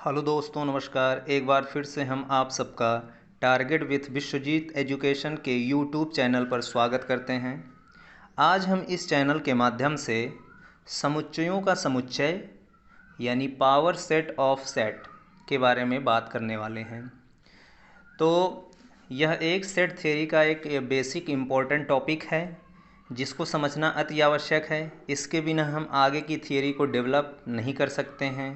Hello दोस्तों, नमस्कार। एक बार फिर से हम आप सबका टारगेट विथ विश्वजीत एजुकेशन के यूट्यूब चैनल पर स्वागत करते हैं। आज हम इस चैनल के माध्यम से समुच्चयों का समुच्चय यानी पावर सेट ऑफ सेट के बारे में बात करने वाले हैं। तो यह एक सेट थ्योरी का एक बेसिक इम्पोर्टेंट टॉपिक है जिसको समझना अति आवश्यक है। इसके बिना हम आगे की थ्योरी को डेवलप नहीं कर सकते हैं।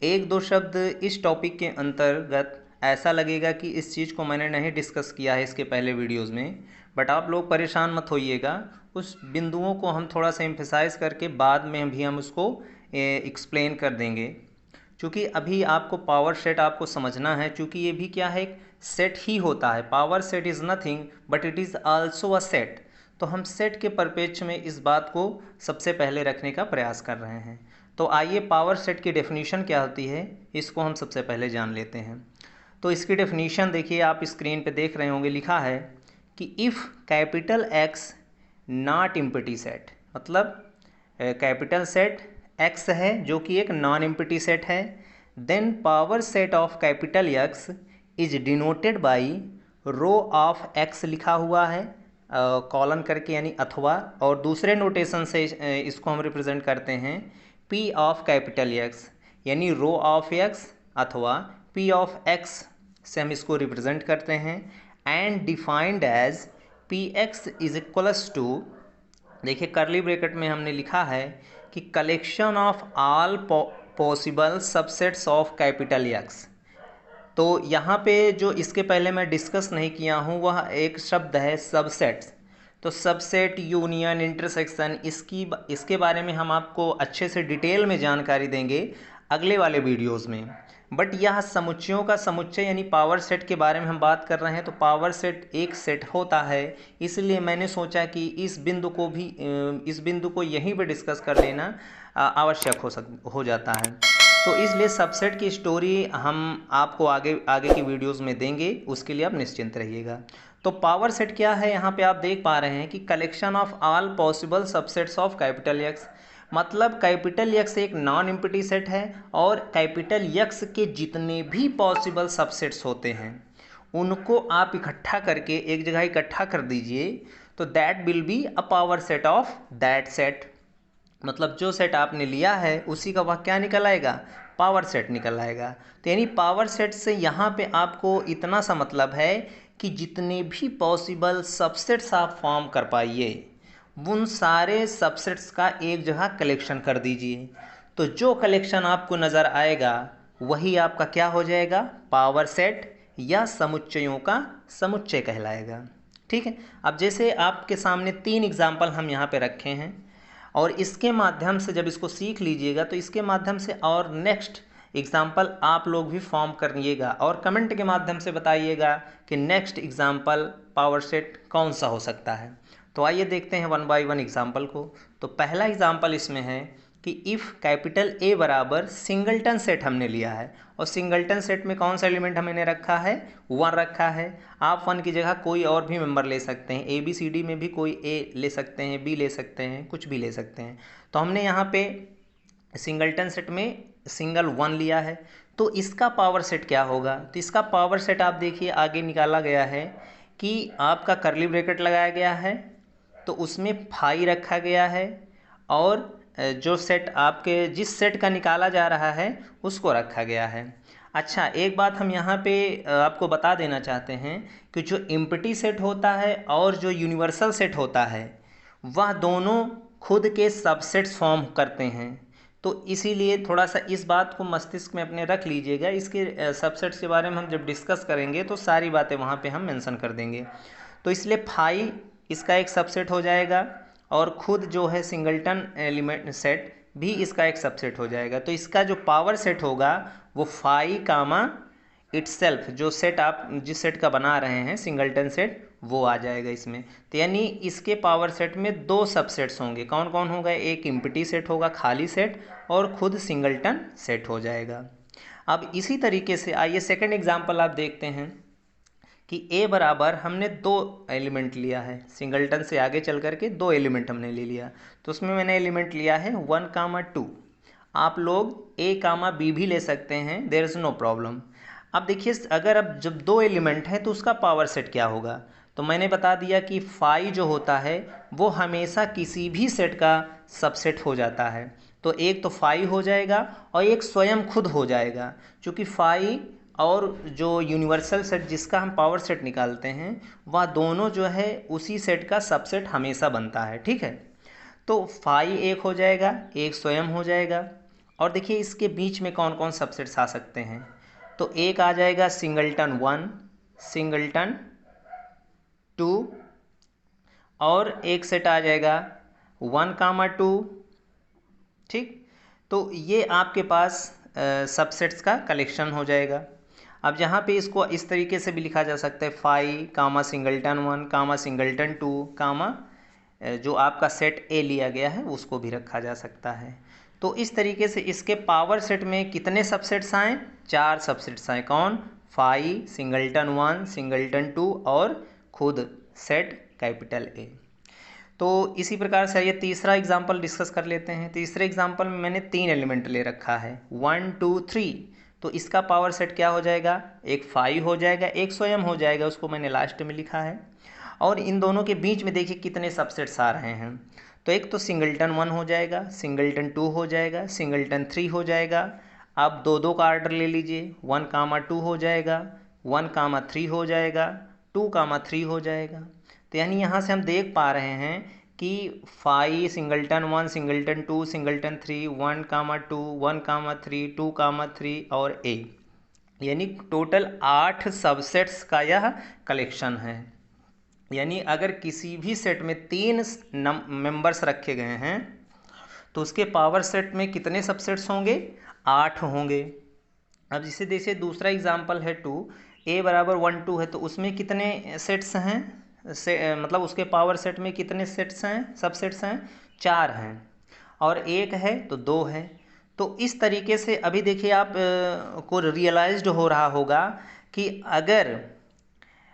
एक दो शब्द इस टॉपिक के अंतर्गत ऐसा लगेगा कि इस चीज़ को मैंने नहीं डिस्कस किया है इसके पहले वीडियोस में, बट आप लोग परेशान मत होइएगा। उस बिंदुओं को हम थोड़ा सा एम्फेसाइज करके बाद में भी हम उसको एक्सप्लेन कर देंगे। चूँकि अभी आपको पावर सेट आपको समझना है, चूँकि ये भी क्या है, एक सेट ही होता है। Power set is nothing but it is also a set. तो हम सेट के परिप्रेक्ष्य में इस बात को सबसे पहले रखने का प्रयास कर रहे हैं। तो आइए पावर सेट की डेफिनीशन क्या होती है इसको हम सबसे पहले जान लेते हैं। तो इसकी डेफिनीशन देखिए, आप स्क्रीन पे देख रहे होंगे, लिखा है कि if capital X not empty set, मतलब कैपिटल सेट एक्स है जो कि एक नॉन एम्प्टी सेट है, then power set of capital X is denoted by rho of X लिखा हुआ है कॉलन करके, यानी अथवा, और दूसरे नोटेशन से इसको हम रिप्रेजेंट करते हैं पी ऑफ कैपिटल एक्स, यानी रो ऑफ एक्स अथवा पी ऑफ एक्स से हम इसको रिप्रेजेंट करते हैं। And defined as P X is equals to, देखिए कर्ली ब्रैकेट में हमने लिखा है कि collection of all possible subsets of capital X. तो यहाँ पे जो इसके पहले मैं डिस्कस नहीं किया हूँ वह एक शब्द है सबसेट्स। तो सबसेट, यूनियन, इंटरसेक्शन, इसके बारे में हम आपको अच्छे से डिटेल में जानकारी देंगे अगले वाले वीडियोस में। बट यह समुच्चयों का समुच्चय यानी पावर सेट के बारे में हम बात कर रहे हैं। तो पावर सेट एक सेट होता है, इसलिए मैंने सोचा कि इस बिंदु को यहीं पे डिस्कस कर लेना आवश्यक हो जाता है। तो इसलिए सबसेट की स्टोरी हम आपको आगे आगे की वीडियोस में देंगे, उसके लिए आप निश्चिंत रहिएगा। तो पावर सेट क्या है, यहाँ पे आप देख पा रहे हैं कि collection of all possible subsets of capital x, मतलब कैपिटल एक्स एक नॉन एम्प्टी सेट है और कैपिटल एक्स के जितने भी पॉसिबल सबसेट्स होते हैं उनको आप इकट्ठा करके एक जगह इकट्ठा कर दीजिए, तो that will be a power set of that set. मतलब जो सेट आपने लिया है उसी का वह क्या निकल आएगा, पावर सेट निकल आएगा। तो यानी पावर सेट से यहाँ पे आपको इतना सा मतलब है कि जितने भी पॉसिबल सबसेट्स आप फॉर्म कर पाइए उन सारे सबसेट्स का एक जगह कलेक्शन कर दीजिए। तो जो कलेक्शन आपको नज़र आएगा वही आपका क्या हो जाएगा, पावर सेट या समुच्चयों का समुच्चय कहलाएगा। ठीक है। अब जैसे आपके सामने 3 एग्जाम्पल हम यहाँ पे रखे हैं और इसके माध्यम से जब इसको सीख लीजिएगा तो इसके माध्यम से और नेक्स्ट एग्जाम्पल आप लोग भी फॉर्म करिएगा और कमेंट के माध्यम से बताइएगा कि नेक्स्ट एग्जाम्पल पावर सेट कौन सा हो सकता है। तो आइए देखते हैं वन बाय वन एग्जाम्पल को। तो पहला एग्जाम्पल इसमें है कि इफ़ कैपिटल ए बराबर सिंगलटन सेट हमने लिया है और सिंगलटन सेट में कौन सा एलिमेंट हमने रखा है, 1 रखा है। आप 1 की जगह कोई और भी मेंबर ले सकते हैं, ए बी सी डी में भी कोई ए ले सकते हैं, बी ले सकते हैं, कुछ भी ले सकते हैं। तो हमने यहाँ पे सिंगलटन सेट में सिंगल 1 लिया है, तो इसका पावर सेट क्या होगा। तो इसका पावर सेट आप देखिए आगे निकाला गया है कि आपका कर्ली ब्रैकेट लगाया गया है, तो उसमें फाई रखा गया है और जो सेट आपके जिस सेट का निकाला जा रहा है उसको रखा गया है। अच्छा, एक बात हम यहाँ पे आपको बता देना चाहते हैं कि जो एम्प्टी सेट होता है और जो यूनिवर्सल सेट होता है वह दोनों खुद के सबसेट्स फॉर्म करते हैं। तो इसीलिए थोड़ा सा इस बात को मस्तिष्क में अपने रख लीजिएगा। इसके सबसेट्स के बारे में हम जब डिस्कस करेंगे तो सारी बातें वहाँ पे हम मेंशन कर देंगे। तो इसलिए फाई इसका एक सबसेट हो जाएगा और खुद जो है सिंगलटन एलिमेंट सेट भी इसका एक सबसेट हो जाएगा। तो इसका जो पावर सेट होगा वो फाई कामा इटसेल्फ, जो सेट आप जिस सेट का बना रहे हैं सिंगलटन सेट, वो आ जाएगा इसमें। तो यानी इसके पावर सेट में 2 सबसेट्स होंगे। कौन कौन होगा, एक एम्प्टी सेट होगा खाली सेट और खुद सिंगलटन सेट हो जाएगा। अब इसी तरीके से आइए सेकंड एग्जांपल आप देखते हैं कि ए बराबर हमने 2 एलिमेंट लिया है, सिंगलटन से आगे चल करके 2 एलिमेंट हमने ले लिया। तो उसमें मैंने एलिमेंट लिया है 1, 2। आप लोग A कामा B भी ले सकते हैं, देयर इज़ नो प्रॉब्लम। अब देखिए, अगर अब जब दो एलिमेंट हैं तो उसका पावर सेट क्या होगा, तो मैंने बता दिया कि फाई जो होता है वो हमेशा किसी भी सेट का सबसेट हो जाता है। तो एक तो फाई हो जाएगा और एक स्वयं खुद हो जाएगा, क्योंकि फाई और जो यूनिवर्सल सेट जिसका हम पावर सेट निकालते हैं वह दोनों जो है उसी सेट का सबसेट हमेशा बनता है। ठीक है, तो फाई एक हो जाएगा, एक स्वयं हो जाएगा। और देखिए इसके बीच में कौन कौन सबसेट्स आ सकते हैं, तो एक आ जाएगा सिंगलटन 1, सिंगलटन 2, और एक सेट आ जाएगा 1 कामा 2। ठीक, तो ये आपके पास सबसेट्स का कलेक्शन हो जाएगा। अब यहाँ पे इसको इस तरीके से भी लिखा जा सकता है, फाई कामा सिंगलटन 1 कामा सिंगलटन 2 कामा जो आपका सेट ए लिया गया है उसको भी रखा जा सकता है। तो इस तरीके से इसके पावर सेट में कितने सबसेट्स आए, 4 सबसेट्स आए। कौन, फाई, सिंगलटन 1, सिंगलटन 2 और खुद सेट कैपिटल ए। तो इसी प्रकार से ये तीसरा एग्जाम्पल डिस्कस कर लेते हैं। तीसरे एग्जाम्पल में मैंने 3 एलिमेंट ले रखा है, 1 2 3। तो इसका पावर सेट क्या हो जाएगा, एक फाई हो जाएगा, एक स्वयं हो जाएगा, उसको मैंने लास्ट में लिखा है। और इन दोनों के बीच में देखिए कितने सबसेट्स आ रहे हैं, तो एक तो सिंगलटन 1 हो जाएगा, सिंगलटन 2 हो जाएगा, सिंगलटन 3 हो जाएगा। आप दो दो का आर्डर ले लीजिए, 1 कामा 2 हो जाएगा, 1 कामा 3 हो जाएगा, 2 कामा 3 हो जाएगा। तो यानी यहाँ से हम देख पा रहे हैं कि फाई, सिंगलटन 1, सिंगलटन 2, सिंगलटन 3, 1 कामा 2, 1 कामा 3, 2 कामा 3 और ए, यानी टोटल 8 सबसेट्स का यह कलेक्शन है। यानी अगर किसी भी सेट में 3 मेंबर्स रखे गए हैं तो उसके पावर सेट में कितने सबसेट्स होंगे, 8 होंगे। अब जिसे देखिए दूसरा एग्जाम्पल है 2, a बराबर 1 2 है, तो उसमें कितने सेट्स हैं, मतलब उसके पावर सेट में कितने सेट्स हैं, सबसेट्स हैं, 4 हैं। और एक है तो 2 है। तो इस तरीके से अभी देखिए आप को रियलाइज्ड हो रहा होगा कि अगर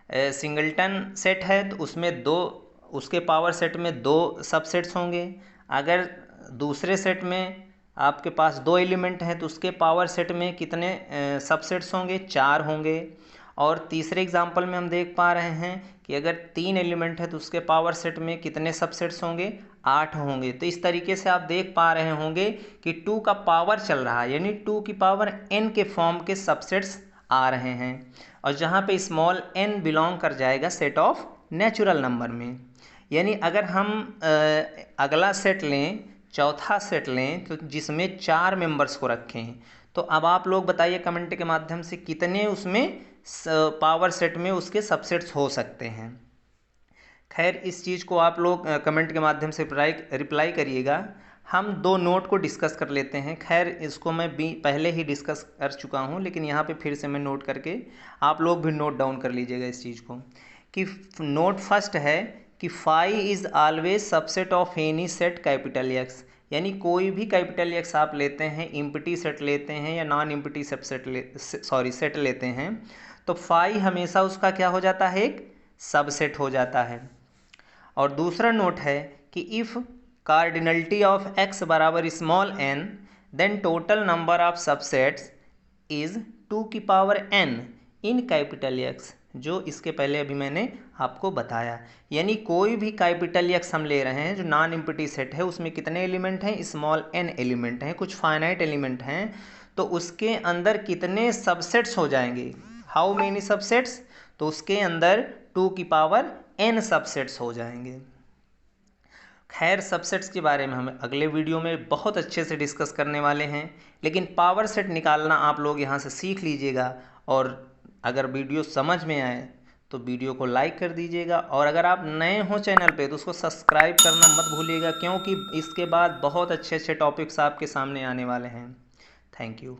सिंगलटन सेट है तो उसमें दो, उसके पावर सेट में 2 सबसेट्स होंगे। अगर दूसरे सेट में आपके पास 2 एलिमेंट हैं तो उसके पावर सेट में कितने सबसेट्स होंगे, 4 होंगे। और तीसरे एग्जांपल में हम देख पा रहे हैं कि अगर 3 एलिमेंट है तो उसके पावर सेट में कितने सबसेट्स होंगे, 8 होंगे। तो इस तरीके से आप देख पा रहे होंगे कि 2 का पावर चल रहा है, यानी 2 की पावर n के फॉर्म के सबसेट्स आ रहे हैं। और जहाँ पे स्मॉल n बिलोंग कर जाएगा सेट ऑफ नेचुरल नंबर में। यानी अगर हम अगला सेट लें, चौथा सेट लें, तो जिसमें 4 मेंबर्स को रखें, तो अब आप लोग बताइए कमेंट के माध्यम से कितने उसमें पावर सेट में उसके सबसेट्स हो सकते हैं। खैर इस चीज़ को आप लोग कमेंट के माध्यम से रिप्लाई करिएगा। हम 2 नोट को डिस्कस कर लेते हैं। खैर इसको मैं पहले ही डिस्कस कर चुका हूँ, लेकिन यहाँ पे फिर से मैं नोट करके आप लोग भी नोट डाउन कर लीजिएगा इस चीज़ को। कि नोट फर्स्ट है कि phi is always subset of any set capital X. यानी कोई भी कैपिटल एक्स आप लेते हैं, इम्पटी सेट लेते हैं या नॉन इम्पटी सेट लेते हैं, तो फाई हमेशा उसका क्या हो जाता है, एक सबसेट हो जाता है। और दूसरा नोट है कि इफ़ कार्डिनलिटी ऑफ x बराबर small n, then total number of subsets is 2 की power n in capital x, जो इसके पहले अभी मैंने आपको बताया। यानी कोई भी कैपिटल x हम ले रहे हैं जो नॉन इम्पटी सेट है, उसमें कितने एलिमेंट हैं, स्मॉल n एलिमेंट हैं, कुछ फाइनाइट एलिमेंट हैं, तो उसके अंदर कितने सबसेट्स हो जाएंगे, हाउ मेनी सबसेट्स, तो उसके अंदर 2 की पावर n सबसेट्स हो जाएंगे। खैर सबसेट्स के बारे में हम अगले वीडियो में बहुत अच्छे से डिस्कस करने वाले हैं, लेकिन पावर सेट निकालना आप लोग यहाँ से सीख लीजिएगा। और अगर वीडियो समझ में आए तो वीडियो को लाइक कर दीजिएगा, और अगर आप नए हो चैनल पे तो उसको सब्सक्राइब करना मत भूलिएगा, क्योंकि इसके बाद बहुत अच्छे अच्छे टॉपिक्स आपके सामने आने वाले हैं। Thank you.